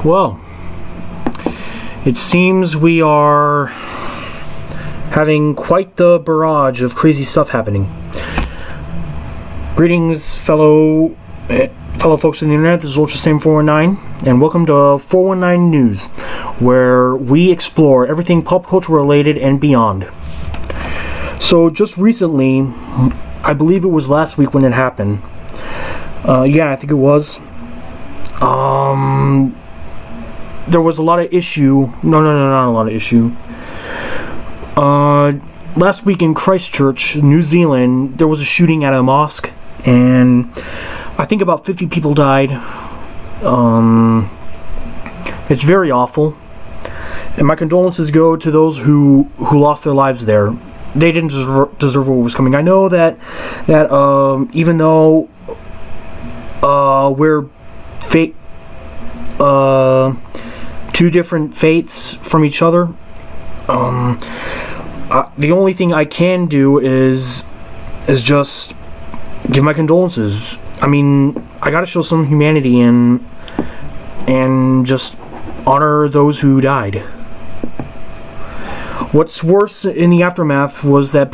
Well, it seems we are having quite the barrage of crazy stuff happening. Greetings, fellow folks on the internet. This is UltraStam419, and welcome to 419 News, where we explore everything pop culture related and beyond. So, just recently, I believe it was last week when it happened. Yeah, I think it was. There was a lot of issue. No, not a lot of issue. Last week in Christchurch, New Zealand, there was a shooting at a mosque, and I think about 50 people died. It's very awful, and my condolences go to those who lost their lives there. They didn't deserve what was coming. I know that even though we're two different faiths from each other, the only thing I can do is just give my condolences. I mean, I gotta show some humanity and just honor those who died. What's worse in the aftermath was that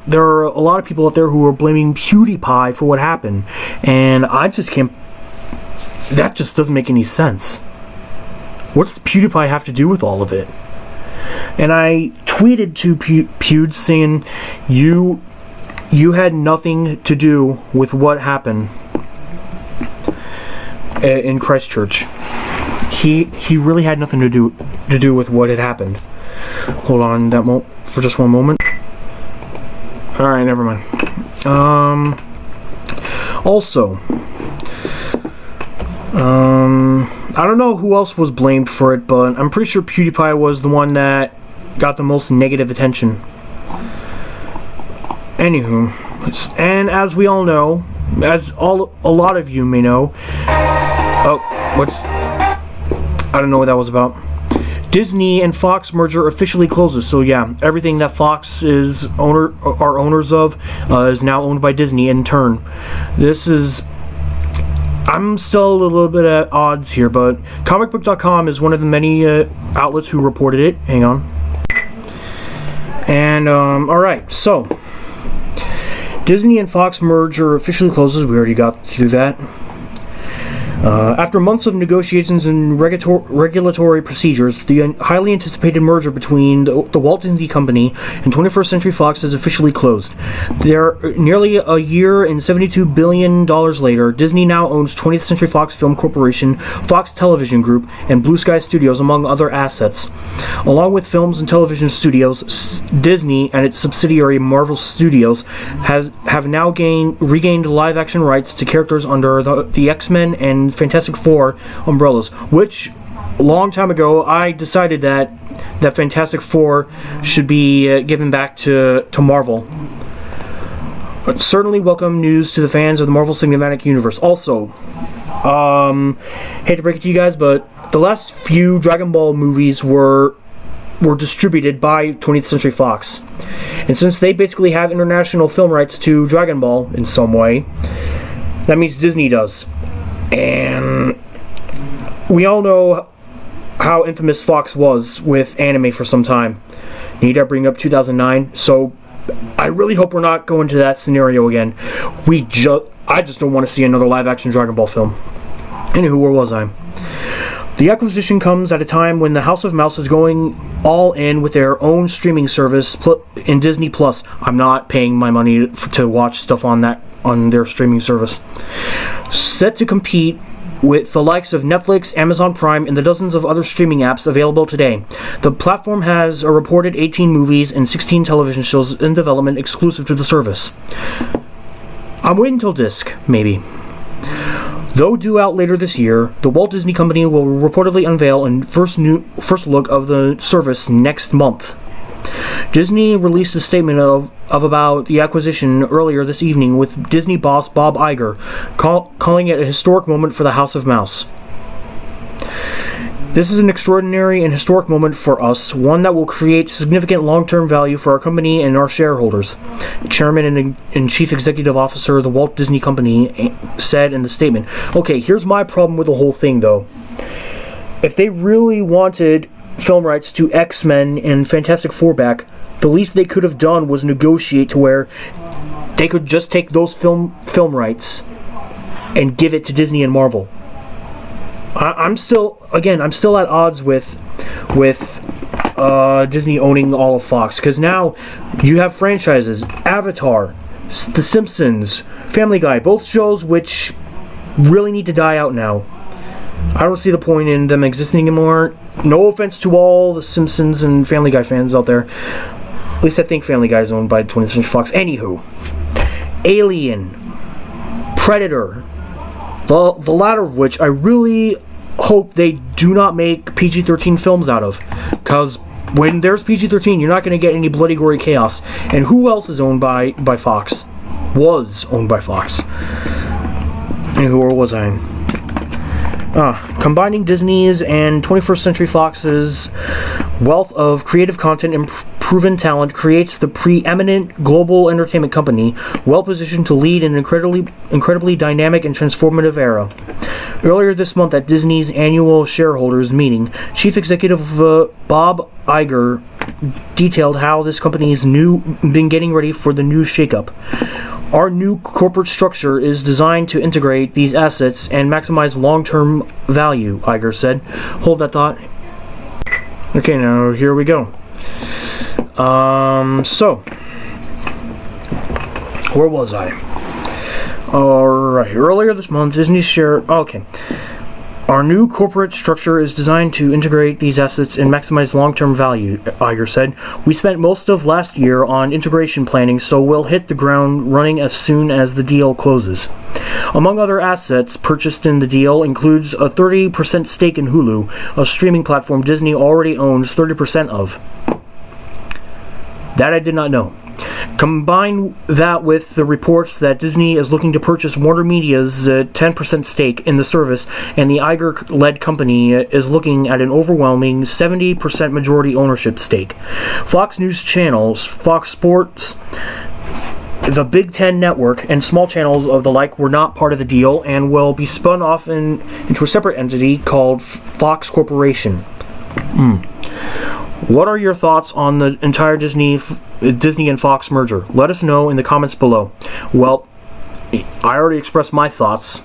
there are a lot of people out there who are blaming PewDiePie for what happened, and I just can't. That just doesn't make any sense. What does PewDiePie have to do with all of it? And I tweeted to Pewd saying, you had nothing to do with what happened in Christchurch. He really had nothing to do with what had happened. Hold on for just one moment. Alright, never mind. Also, I don't know who else was blamed for it, but I'm pretty sure PewDiePie was the one that got the most negative attention. Anywho, and as we all know, a lot of you may know, I don't know what that was about. Disney and Fox merger officially closes. So yeah, everything that Fox are owners of is now owned by Disney in turn. I'm still a little bit at odds here, but comicbook.com is one of the many outlets who reported it. Hang on. And alright, so Disney and Fox merger officially closes. We already got through that. After months of negotiations and regulatory procedures, the highly anticipated merger between the Walt Disney Company and 21st Century Fox is officially closed. Nearly a year and $72 billion later, Disney now owns 20th Century Fox Film Corporation, Fox Television Group, and Blue Sky Studios, among other assets. Along with films and television studios, Disney and its subsidiary Marvel Studios have now regained live-action rights to characters under the X-Men and Fantastic Four umbrellas, which a long time ago I decided that Fantastic Four should be given back to Marvel. But certainly welcome news to the fans of the Marvel Cinematic Universe. Also, hate to break it to you guys, but the last few Dragon Ball movies were distributed by 20th Century Fox. And since they basically have international film rights to Dragon Ball in some way, that means Disney does. And we all know how infamous Fox was with anime for some time. Need to bring up 2009, so I really hope we're not going to that scenario again. I just don't want to see another live-action Dragon Ball film. Anywho, where was I? The acquisition comes at a time when the House of Mouse is going all in with their own streaming service in Disney Plus. I'm not paying my money to watch stuff on their streaming service. Set to compete with the likes of Netflix, Amazon Prime, and the dozens of other streaming apps available today. The platform has a reported 18 movies and 16 television shows in development exclusive to the service. I'm waiting until disc, maybe. Though due out later this year, the Walt Disney Company will reportedly unveil a first look of the service next month. Disney released a statement about the acquisition earlier this evening, with Disney boss Bob Iger calling it a historic moment for the House of Mouse. This is an extraordinary and historic moment for us, one that will create significant long-term value for our company and our shareholders, Chairman and Chief Executive Officer of the Walt Disney Company said in the statement. Okay, here's my problem with the whole thing, though. if they really wanted film rights to X-Men and Fantastic Four back, the least they could have done was negotiate to where they could just take those film rights and give it to Disney and Marvel. I'm still at odds with Disney owning all of Fox, because now you have franchises: Avatar, The Simpsons, Family Guy, both shows which really need to die out now. I don't see the point in them existing anymore. No offense to all the Simpsons and Family Guy fans out there. At least I think Family Guy is owned by 20th Century Fox. Anywho, Alien, Predator, the latter of which I really hope they do not make PG-13 films out of, because when there's PG-13, you're not going to get any bloody gory chaos. And who else is owned by Fox? Was owned by Fox. And who was I? Combining Disney's and 21st Century Fox's wealth of creative content and proven talent creates the preeminent global entertainment company, well positioned to lead an incredibly dynamic and transformative era. Earlier this month at Disney's annual shareholders meeting, Chief Executive Bob Iger detailed how this company's been getting ready for the new shakeup. Our new corporate structure is designed to integrate these assets and maximize long-term value, Iger said. Hold that thought. Okay, now here we go. So, where was I? Alright, earlier this month, Disney shared... Okay. Our new corporate structure is designed to integrate these assets and maximize long-term value, Iger said. We spent most of last year on integration planning, so we'll hit the ground running as soon as the deal closes. Among other assets purchased in the deal includes a 30% stake in Hulu, a streaming platform Disney already owns 30% of. That I did not know. Combine that with the reports that Disney is looking to purchase Warner Media's 10% stake in the service, and the Iger-led company is looking at an overwhelming 70% majority ownership stake. Fox News channels, Fox Sports, the Big Ten Network, and small channels of the like were not part of the deal and will be spun off into a separate entity called Fox Corporation. What are your thoughts on the entire Disney and Fox merger? Let us know in the comments below. Well, I already expressed my thoughts.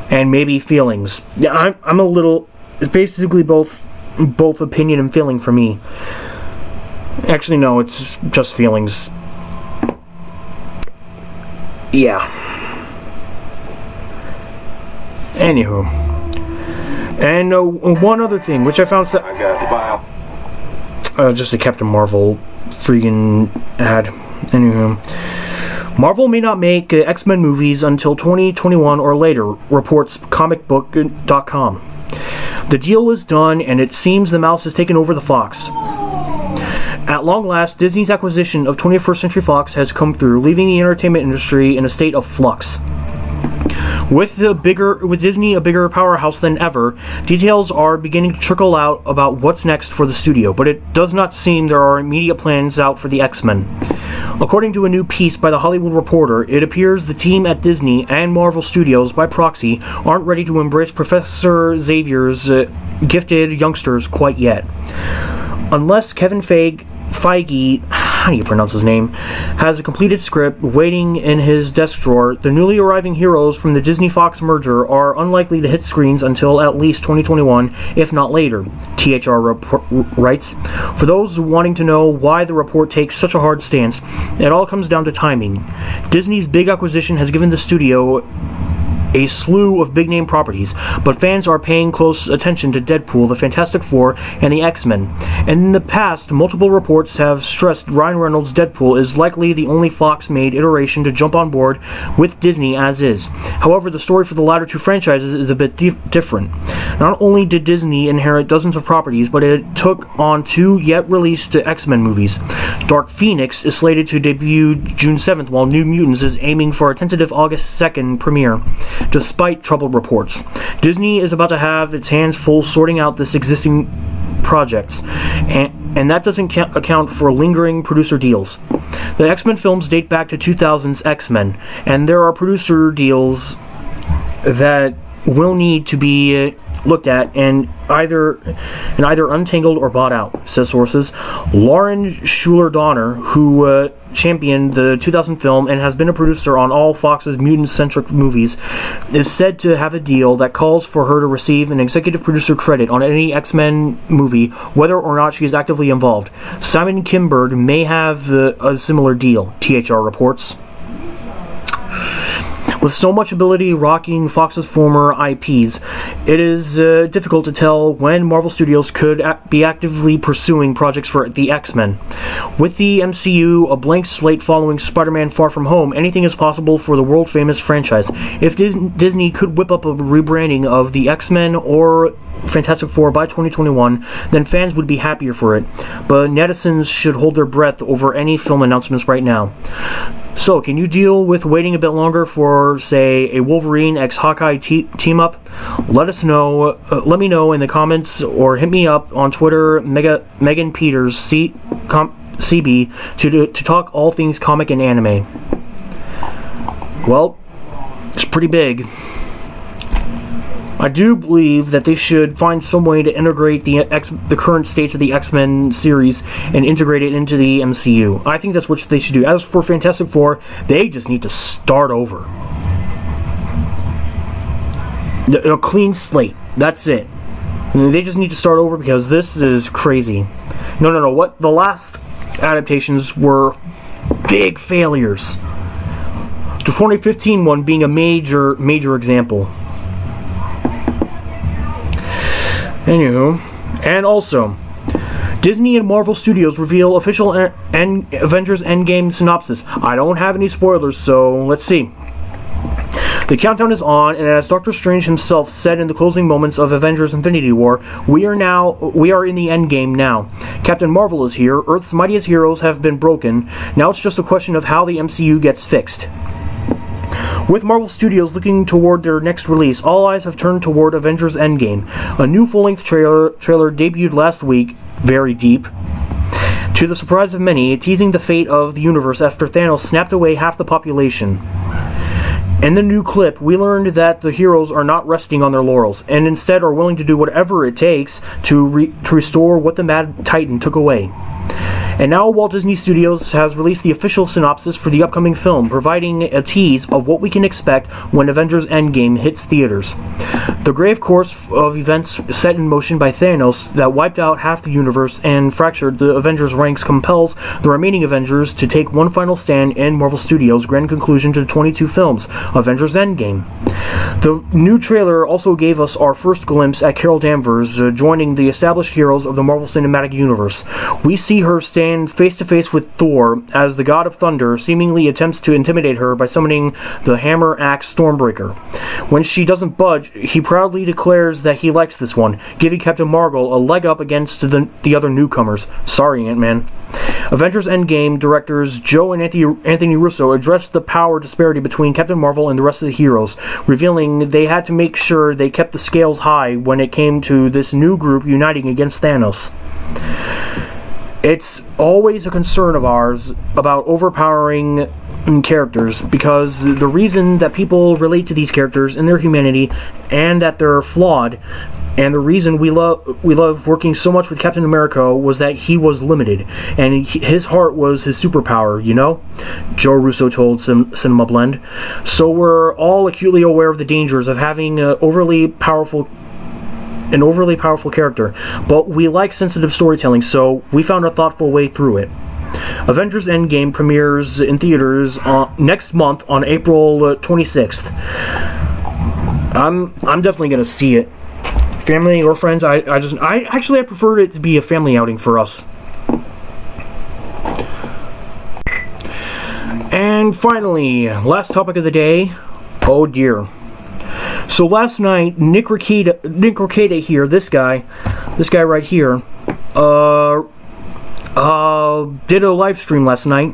And maybe feelings. Yeah, I'm a little... It's basically both opinion and feeling for me. Actually, no, it's just feelings. Yeah. Anywho. And one other thing, which I found... I got the file. Just a Captain Marvel freaking ad. Anyway. Marvel may not make X-Men movies until 2021 or later, reports comicbook.com. The deal is done, and it seems the mouse has taken over the Fox. At long last, Disney's acquisition of 21st Century Fox has come through, leaving the entertainment industry in a state of flux. With Disney a bigger powerhouse than ever, details are beginning to trickle out about what's next for the studio, but it does not seem there are immediate plans out for the X-Men. According to a new piece by The Hollywood Reporter, it appears the team at Disney and Marvel Studios, by proxy, aren't ready to embrace Professor Xavier's gifted youngsters quite yet. Unless Kevin Feige, how do you pronounce his name, has a completed script waiting in his desk drawer, the newly arriving heroes from the Disney-Fox merger are unlikely to hit screens until at least 2021, if not later, THR writes. For those wanting to know why the report takes such a hard stance, it all comes down to timing. Disney's big acquisition has given the studio a slew of big-name properties, but fans are paying close attention to Deadpool, the Fantastic Four, and the X-Men. And in the past, multiple reports have stressed Ryan Reynolds' Deadpool is likely the only Fox-made iteration to jump on board with Disney as is. However, the story for the latter two franchises is a bit different. Not only did Disney inherit dozens of properties, but it took on two yet-released X-Men movies. Dark Phoenix is slated to debut June 7th, while New Mutants is aiming for a tentative August 2nd premiere. Despite troubled reports, Disney is about to have its hands full sorting out this existing projects, and that doesn't account for lingering producer deals. The X-Men films date back to 2000's X-Men, and there are producer deals that will need to be looked at and either untangled or bought out, says sources. Lauren Schuler Donner, who championed the 2000 film and has been a producer on all Fox's mutant-centric movies, is said to have a deal that calls for her to receive an executive producer credit on any X-Men movie, whether or not she is actively involved. Simon Kinberg may have a similar deal, THR reports. With so much ability rocking Fox's former IPs, it is difficult to tell when Marvel Studios could be actively pursuing projects for the X-Men. With the MCU a blank slate following Spider-Man Far From Home, anything is possible for the world-famous franchise. If Disney could whip up a rebranding of the X-Men or Fantastic Four by 2021, then fans would be happier for it. But netizens should hold their breath over any film announcements right now. So, can you deal with waiting a bit longer for, say, a Wolverine x Hawkeye team up? Let us know. Let me know in the comments or hit me up on Twitter, Megan Peters CB, to talk all things comic and anime. Well, it's pretty big. I do believe that they should find some way to integrate the current states of the X-Men series and integrate it into the MCU. I think that's what they should do. As for Fantastic Four, they just need to start over. A clean slate. That's it. They just need to start over because this is crazy. No. What the last adaptations were big failures. The 2015 one being a major example. Anywho, and also, Disney and Marvel Studios reveal official Avengers Endgame synopsis. I don't have any spoilers, so let's see. The countdown is on, and as Doctor Strange himself said in the closing moments of Avengers Infinity War, we are in the Endgame now. Captain Marvel is here, Earth's mightiest heroes have been broken, now it's just a question of how the MCU gets fixed. With Marvel Studios looking toward their next release, all eyes have turned toward Avengers Endgame. A new full-length trailer debuted last week, very deep, to the surprise of many, teasing the fate of the universe after Thanos snapped away half the population. In the new clip, we learned that the heroes are not resting on their laurels, and instead are willing to do whatever it takes to restore what the Mad Titan took away. And now Walt Disney Studios has released the official synopsis for the upcoming film, providing a tease of what we can expect when Avengers Endgame hits theaters. The grave course of events set in motion by Thanos that wiped out half the universe and fractured the Avengers' ranks compels the remaining Avengers to take one final stand in Marvel Studios' grand conclusion to the 22 films, Avengers Endgame. The new trailer also gave us our first glimpse at Carol Danvers joining the established heroes of the Marvel Cinematic Universe. We see her stand face-to-face with Thor as the God of Thunder seemingly attempts to intimidate her by summoning the Hammer Axe Stormbreaker. When she doesn't budge, he proudly declares that he likes this one, giving Captain Marvel a leg up against the other newcomers. Sorry, Ant-Man. Avengers Endgame directors Joe and Anthony Russo addressed the power disparity between Captain Marvel and the rest of the heroes, revealing they had to make sure they kept the scales high when it came to this new group uniting against Thanos. It's always a concern of ours about overpowering characters, because the reason that people relate to these characters and their humanity and that they're flawed, and the reason we love working so much with Captain America was that he was limited and his heart was his superpower, you know? Joe Russo told Cinema Blend. So we're all acutely aware of the dangers of having an overly powerful character, but we like sensitive storytelling, so we found a thoughtful way through it. Avengers Endgame premieres in theaters next month on April 26th. I'm definitely gonna see it. Family or friends, I prefer it to be a family outing for us. And finally, last topic of the day. Oh dear. So last night, Nick Rekieta here, this guy right here, did a live stream last night,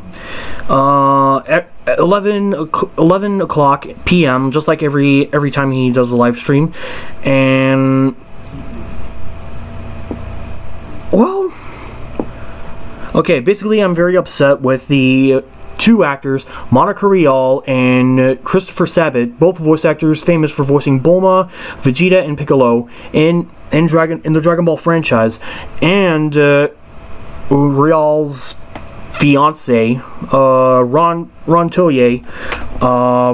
at 11 o'clock p.m., just like every time he does a live stream, and, well, okay, basically I'm very upset with the two actors, Monica Rial and Christopher Sabat, both voice actors famous for voicing Bulma, Vegeta, and Piccolo in the Dragon Ball franchise, and Rial's fiance, Ron Toye,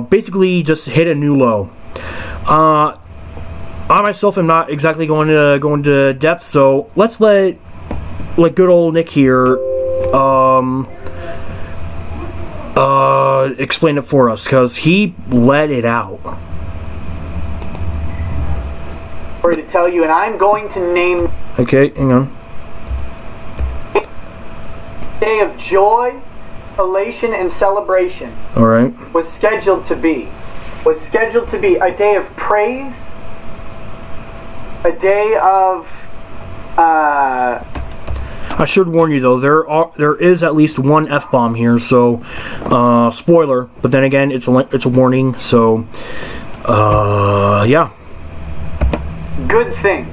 basically just hit a new low. I myself am not exactly going to go into depth, so let's let good old Nick here explain it for us, because he let it out. To tell you, and I'm going to name. Okay, hang on. Day of joy, elation, and celebration. All right. Was scheduled to be a day of praise, a day of. I should warn you though, there is at least one F-bomb here, so spoiler. But then again, it's a warning, so yeah. Good things,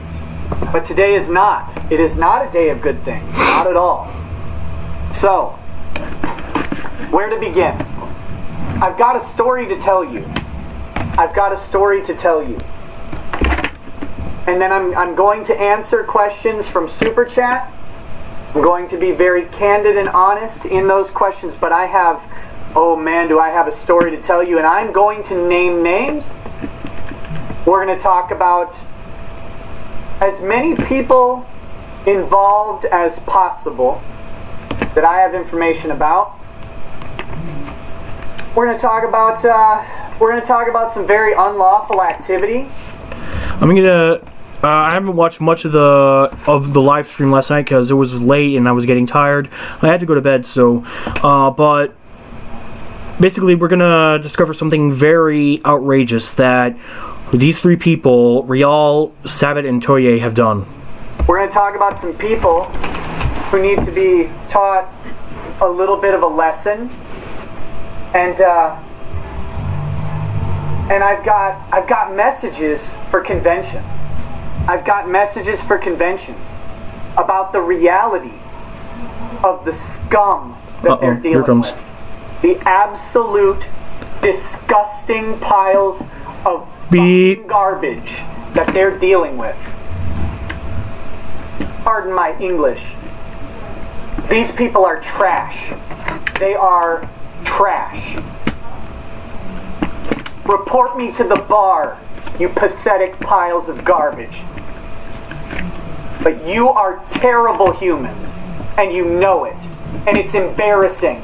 but today is not. It is not a day of good things, not at all. So, where to begin? I've got a story to tell you. And then I'm going to answer questions from Super Chat. I'm going to be very candid and honest in those questions, but I have, oh man, do I have a story to tell you, and I'm going to name names. We're going to talk about as many people involved as possible that I have information about. We're going to talk about some very unlawful activity. I haven't watched much of the live stream last night because it was late and I was getting tired. I had to go to bed, so but basically we're gonna discover something very outrageous that these three people, Rial, Sabat, and Toye, have done. We're going to talk about some people who need to be taught a little bit of a lesson, and I've got messages for conventions. I've got messages for conventions about the reality of the scum that they're dealing with. The absolute disgusting piles of garbage that they're dealing with. Pardon my English. These people are trash. They are trash. Report me to the bar, you pathetic piles of garbage. But you are terrible humans, and you know it. And it's embarrassing.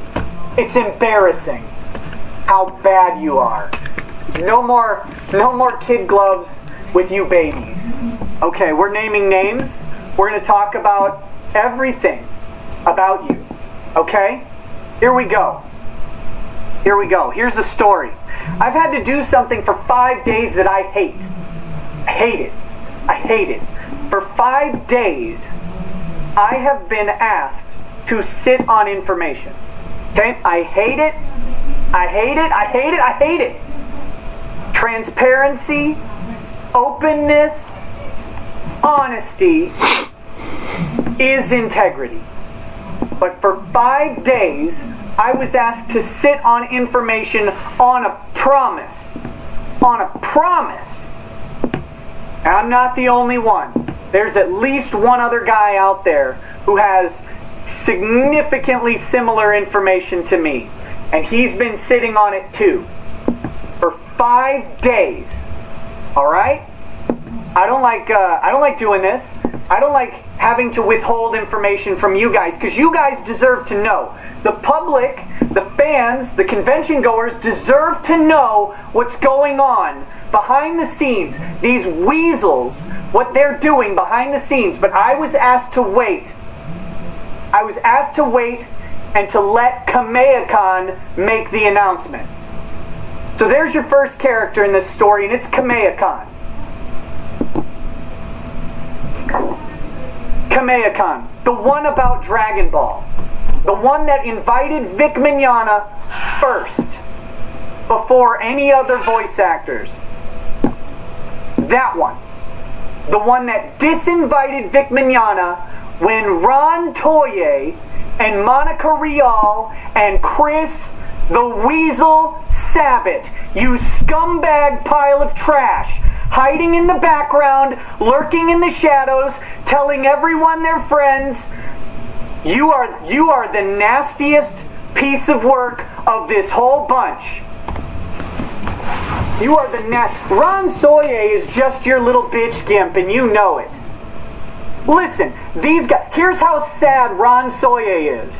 It's embarrassing how bad you are. No more kid gloves with you babies. Okay, we're naming names. We're going to talk about everything about you. Okay? Here we go. Here's the story. I've had to do something for 5 days that I hate. I hate it. For 5 days, I have been asked to sit on information. Okay? I hate it. Transparency, openness, honesty is integrity. But for 5 days, I was asked to sit on information on a promise. And I'm not the only one. There's at least one other guy out there who has significantly similar information to me. And he's been sitting on it too. For 5 days. Alright? I don't like doing this. I don't like having to withhold information from you guys, because you guys deserve to know. The public, the fans, the convention goers deserve to know what's going on behind the scenes. These weasels, what they're doing behind the scenes. But I was asked to wait. And to let KamehaCon make the announcement. So there's your first character in this story, and it's KamehaCon. KamehaCon, the one about Dragon Ball. The one that invited Vic Mignogna first, before any other voice actors. That one. The one that disinvited Vic Mignogna when Ron Toye and Monica Rial and Chris The Weasel Sabbath, you scumbag pile of trash, hiding in the background, lurking in the shadows, telling everyone they're friends. You are the nastiest piece of work of this whole bunch. You are the Ron Soye is just your little bitch gimp, and you know it. Listen, these guys, here's how sad Ron Soye is.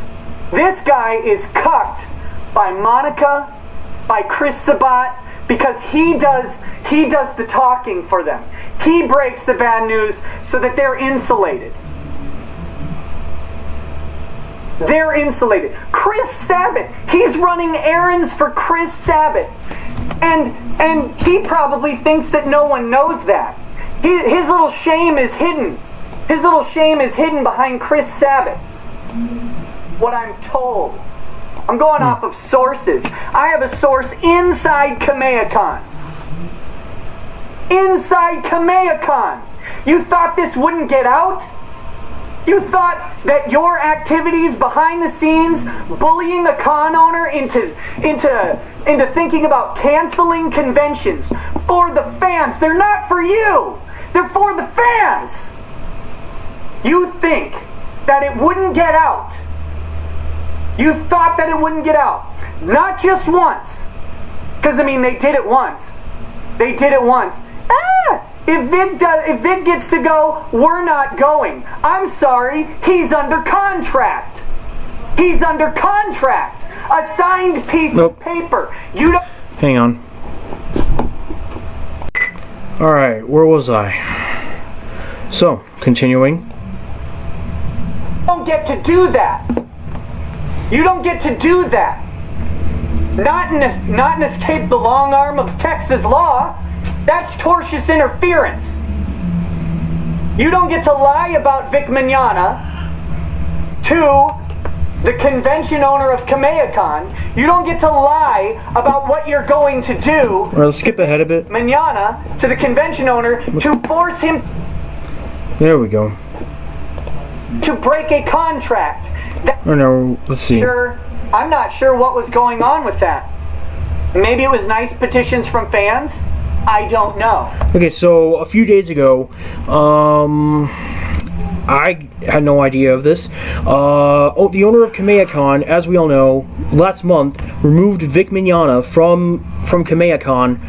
This guy is cucked by Monica, by Chris Sabat, because he does the talking for them. He breaks the bad news so that they're insulated. They're insulated. Chris Sabat, he's running errands for Chris Sabat. And he probably thinks that no one knows that. His little shame is hidden. His little shame is hidden behind Chris Sabat. What I'm told. I'm going off of sources. I have a source inside KamehaCon. Inside KamehaCon. You thought this wouldn't get out? You thought that your activities behind the scenes, bullying the con owner into thinking about canceling conventions for the fans. They're not for you. They're for the fans. You think that it wouldn't get out. You thought that it wouldn't get out. Not just once. Because, I mean, they did it once. They did it once. If Vic gets to go, we're not going. I'm sorry, he's under contract. He's under contract. A signed piece of paper. You don't... Hang on. Alright, where was I? So, continuing. You don't get to do that. You don't get to do that. Not in escape the long arm of Texas law. That's tortious interference. You don't get to lie about Vic Mignogna to the convention owner of KamehaCon. You don't get to lie about what you're going to do. Well, let's skip ahead a bit. Mignogna to the convention owner to force him. There we go. To break a contract. Or no, let's see. I'm not sure what was going on with that. Maybe it was nice petitions from fans. I don't know. Okay, so a few days ago, I had no idea of this. The owner of KamehaCon, as we all know, last month removed Vic Mignogna from KamehaCon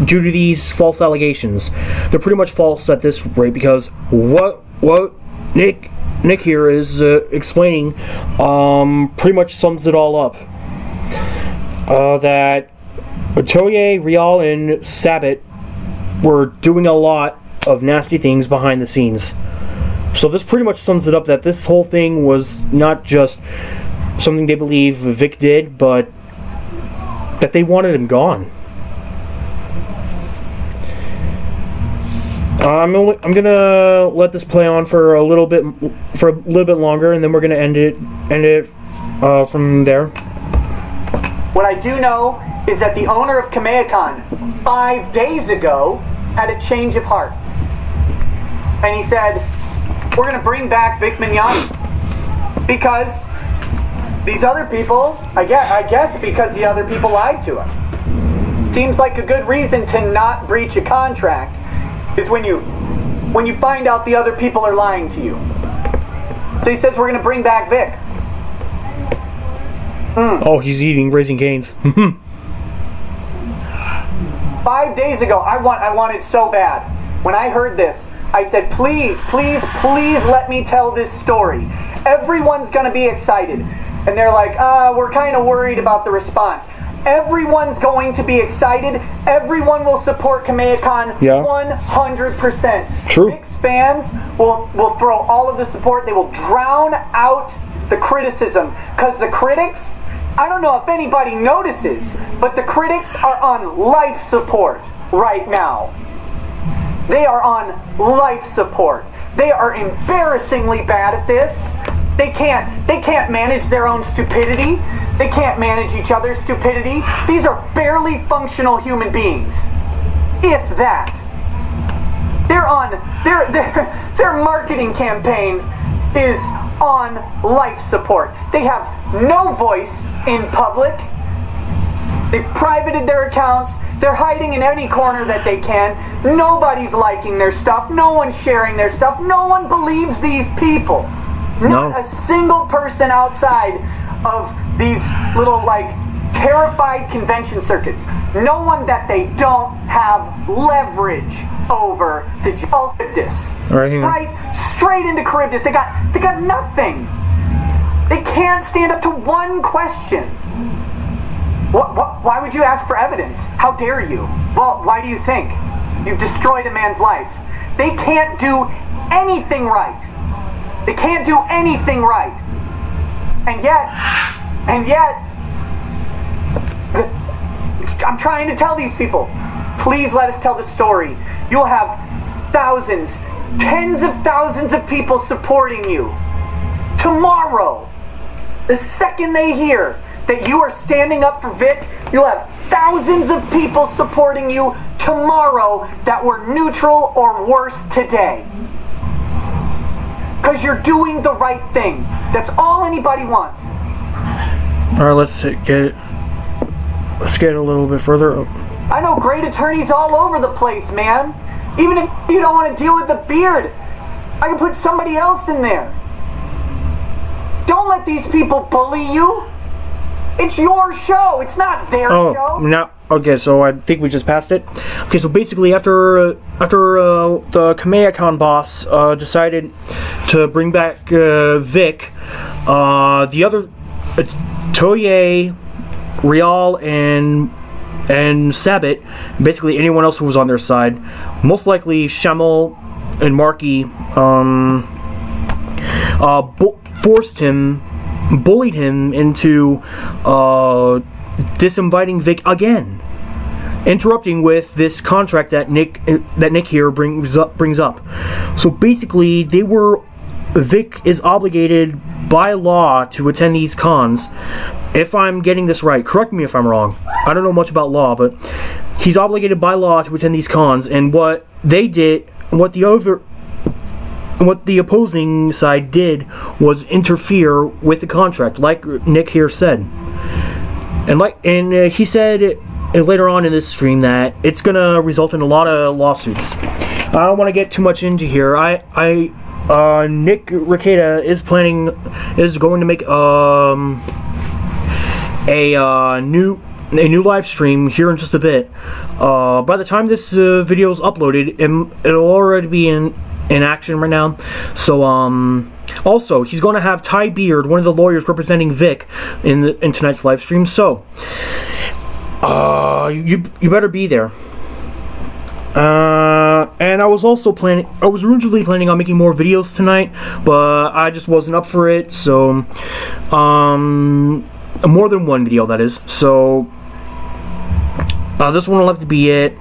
due to these false allegations. They're pretty much false at this rate because what Nick here is explaining pretty much sums it all up. That Otoye, Rial, and Sabat were doing a lot of nasty things behind the scenes. So this pretty much sums it up, that this whole thing was not just something they believe Vic did, but that they wanted him gone. I'm gonna let this play on for a little bit longer, and then we're gonna end it from there. What I do know is that the owner of KamehaCon 5 days ago had a change of heart. And he said, we're going to bring back Vic Mignogna. Because these other people, I guess because the other people lied to him. Seems like a good reason to not breach a contract is when you find out the other people are lying to you. So he says we're going to bring back Vic. Oh, he's eating Raising Cane's. 5 days ago, I wanted so bad. When I heard this, I said, please, please, please let me tell this story. Everyone's going to be excited. And they're like, we're kind of worried about the response. Everyone's going to be excited. Everyone will support KamehaCon 100%. True. Vic's fans will throw all of the support. They will drown out the criticism. Because the critics, I don't know if anybody notices, but the critics are on life support right now. They are on life support. They are embarrassingly bad at this. They can't manage their own stupidity. They can't manage each other's stupidity. These are barely functional human beings. If that. Their marketing campaign is on life support. They have no voice in public. They've privated their accounts. They're hiding in any corner that they can. Nobody's liking their stuff. No one's sharing their stuff. No one believes these people. Not a single person outside of these little, like, terrified convention circuits. No one that they don't have leverage over to this. Right? Straight into Charybdis. They got nothing. They can't stand up to one question. Why would you ask for evidence? How dare you? Well, why do you think? You've destroyed a man's life. They can't do anything right. They can't do anything right. And yet, I'm trying to tell these people, please let us tell the story. You'll have thousands, tens of thousands of people supporting you. Tomorrow, the second they hear that you are standing up for Vic, you'll have thousands of people supporting you tomorrow that were neutral or worse today. Because you're doing the right thing. That's all anybody wants. Alright, let's get a little bit further. I know great attorneys all over the place, man. Even if you don't want to deal with the beard, I can put somebody else in there. Don't let these people bully you. It's your show. It's not their show. No. Okay, so I think we just passed it. Okay, so basically after the KamehaCon boss decided to bring back Vic, the other Toye, Real, and Sabbat, basically anyone else who was on their side, most likely Shamel and Marky, bullied him into disinviting Vic again, interrupting with this contract that Nick here brings up. So basically, Vic is obligated by law to attend these cons. If I'm getting this right, correct me if I'm wrong. I don't know much about law, but he's obligated by law to attend these cons. And what they did, what the opposing side did, was interfere with the contract, like Nick here said. And he said later on in this stream that it's gonna result in a lot of lawsuits. I don't want to get too much into here. Nick Rekieta is going to make a new live stream here in just a bit. By the time this video is uploaded, it'll already be in action right now. So also he's going to have Ty Beard, one of the lawyers representing Vic, in tonight's live stream. So you better be there. And I was originally planning on making more videos tonight, but I just wasn't up for it. So more than one video, that is. So this one will have to be it.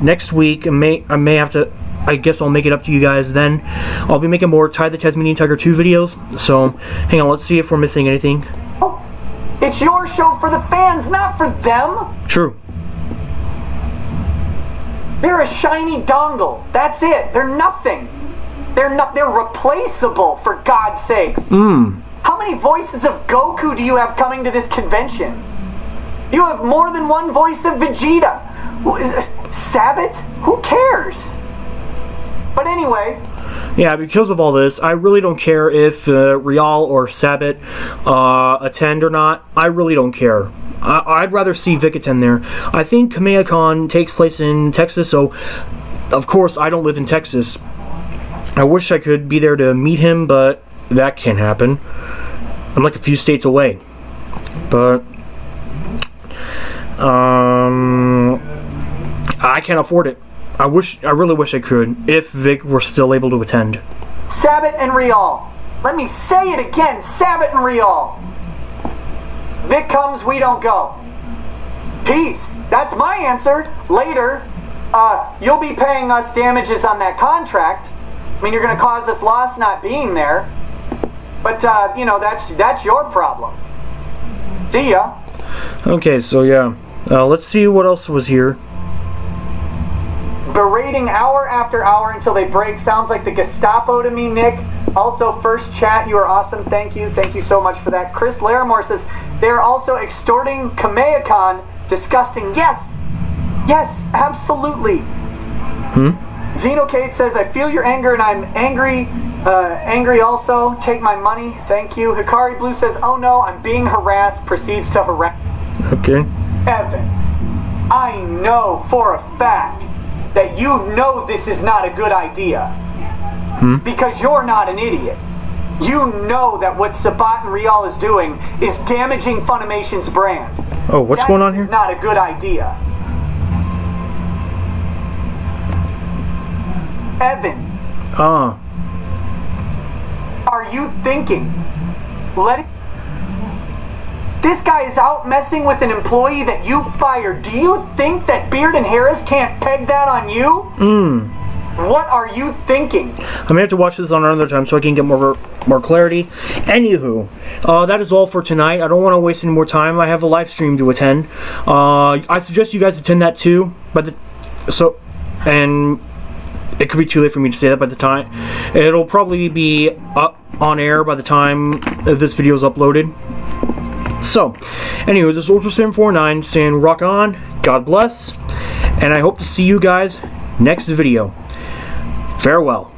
Next week I may have to, I guess I'll make it up to you guys then. I'll be making more Ty the Tasmanian Tiger 2 videos. So hang on, let's see if we're missing anything. Oh, it's your show for the fans, not for them. True. They're a shiny dongle. That's it. They're nothing. They're replaceable, for God's sakes. How many voices of Goku do you have coming to this convention? You have more than one voice of Vegeta. Sabbat? Who cares? But anyway. Yeah, because of all this, I really don't care if Real or Sabbat attend or not. I really don't care. I'd rather see Vic attend there. I think KamehaCon takes place in Texas, so of course I don't live in Texas. I wish I could be there to meet him, but that can't happen. I'm like a few states away. But I can't afford it. I really wish I could, if Vic were still able to attend. Sabbat and Real. Let me say it again, Sabbat and Real. Vic comes, we don't go. Peace. That's my answer. Later, you'll be paying us damages on that contract. I mean, you're going to cause us loss not being there. But, you know, that's your problem. See ya. Okay, so yeah. Let's see what else was here. Berating hour after hour until they break. Sounds like the Gestapo to me, Nick. Also, first chat, you are awesome. Thank you. Thank you so much for that. Chris Larimore says, they're also extorting KamehaCon. Disgusting. Yes. Yes, absolutely. Xenokate says, I feel your anger and I'm angry. Angry also. Take my money. Thank you. Hikari Blue says, oh no, I'm being harassed. Proceeds to harass. Okay. Evan, I know for a fact that you know this is not a good idea. Because you're not an idiot. You know that what Sabat and Rial is doing is damaging Funimation's brand. Oh, what's going on here? That's not a good idea. Evan. Are you thinking? This guy is out messing with an employee that you fired. Do you think that Beard and Harris can't peg that on you? What are you thinking? I'm gonna have to watch this on another time so I can get more clarity. Anywho, that is all for tonight. I don't want to waste any more time. I have a live stream to attend. I suggest you guys attend that too. And it could be too late for me to say that by the time. It'll probably be up on air by the time this video is uploaded. So, anyway, this is UltraSim49 saying rock on, God bless, and I hope to see you guys next video. Farewell.